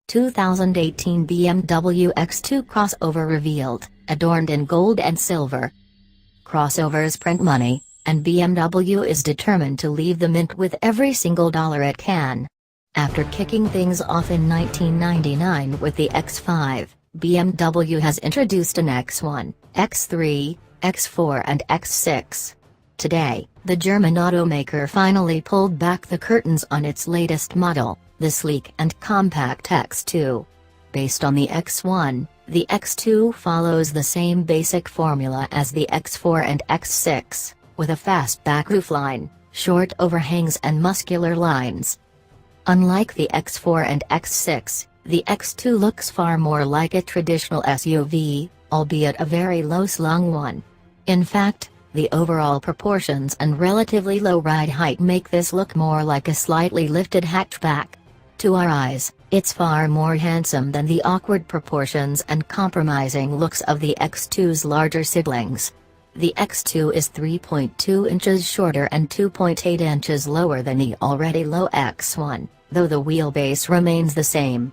2018 BMW X2 crossover revealed, adorned in gold and silver. Crossovers print money, and BMW is determined to leave the mint with every single dollar it can. After kicking things off in 1999 with the X5, BMW has introduced an X1, X3, X4 and X6. Today, the German automaker finally pulled back the curtains on its latest model, the sleek and compact X2. Based on the X1, the X2 follows the same basic formula as the X4 and X6, with a fastback roofline, short overhangs and muscular lines. Unlike the X4 and X6, the X2 looks far more like a traditional SUV, albeit a very low-slung one. In fact, the overall proportions and relatively low ride height make this look more like a slightly lifted hatchback. To our eyes, it's far more handsome than the awkward proportions and compromising looks of the X2's larger siblings. The X2 is 3.2 inches shorter and 2.8 inches lower than the already low X1, though the wheelbase remains the same.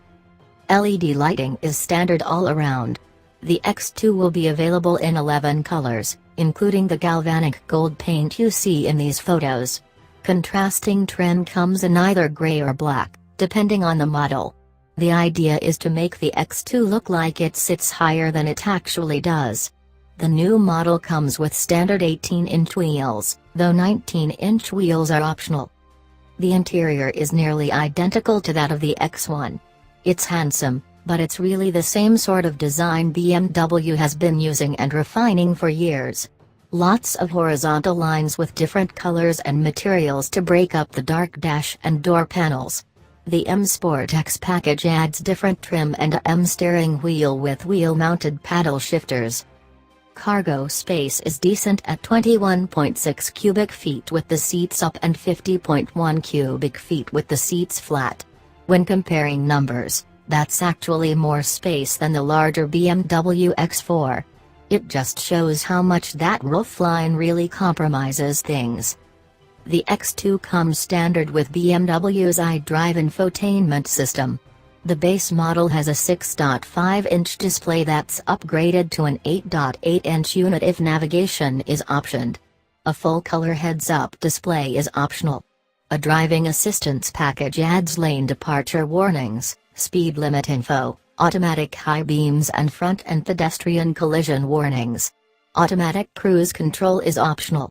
LED lighting is standard all around. The X2 will be available in 11 colors, including the galvanic gold paint you see in these photos. Contrasting trim comes in either gray or black, depending on the model. The idea is to make the X2 look like it sits higher than it actually does. The new model comes with standard 18-inch wheels, though 19-inch wheels are optional. The interior is nearly identical to that of the X1. It's handsome, but it's really the same sort of design BMW has been using and refining for years. Lots of horizontal lines with different colors and materials to break up the dark dash and door panels. The M Sport X package adds different trim and a M steering wheel with wheel-mounted paddle shifters. Cargo space is decent at 21.6 cubic feet with the seats up and 50.1 cubic feet with the seats flat. When comparing numbers, that's actually more space than the larger BMW X4. It just shows how much that roofline really compromises things. The X2 comes standard with BMW's iDrive infotainment system. The base model has a 6.5-inch display that's upgraded to an 8.8-inch unit if navigation is optioned. A full-color heads-up display is optional. A driving assistance package adds lane departure warnings, speed limit info, automatic high beams and front and pedestrian collision warnings. Automatic cruise control is optional.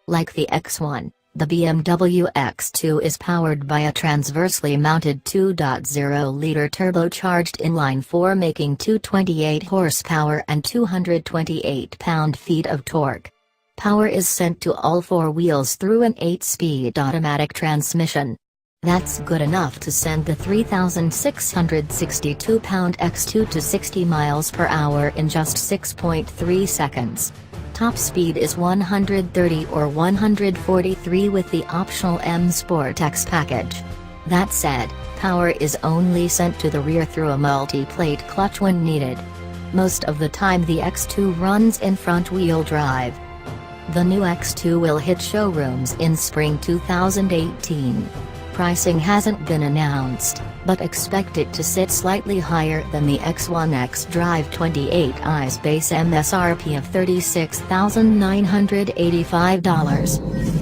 Like the X1, the BMW X2 is powered by a transversely mounted 2.0-liter turbocharged inline-4 making 228 horsepower and 228 pound-feet of torque. Power is sent to all four wheels through an 8-speed automatic transmission. That's good enough to send the 3,662-pound X2 to 60 miles per hour in just 6.3 seconds. Top speed is 130 or 143 with the optional M Sport X package. That said, power is only sent to the rear through a multi-plate clutch when needed. Most of the time the X2 runs in front-wheel drive. The new X2 will hit showrooms in spring 2018. Pricing hasn't been announced, but expect it to sit slightly higher than the X1 xDrive 28i's base MSRP of $36,985.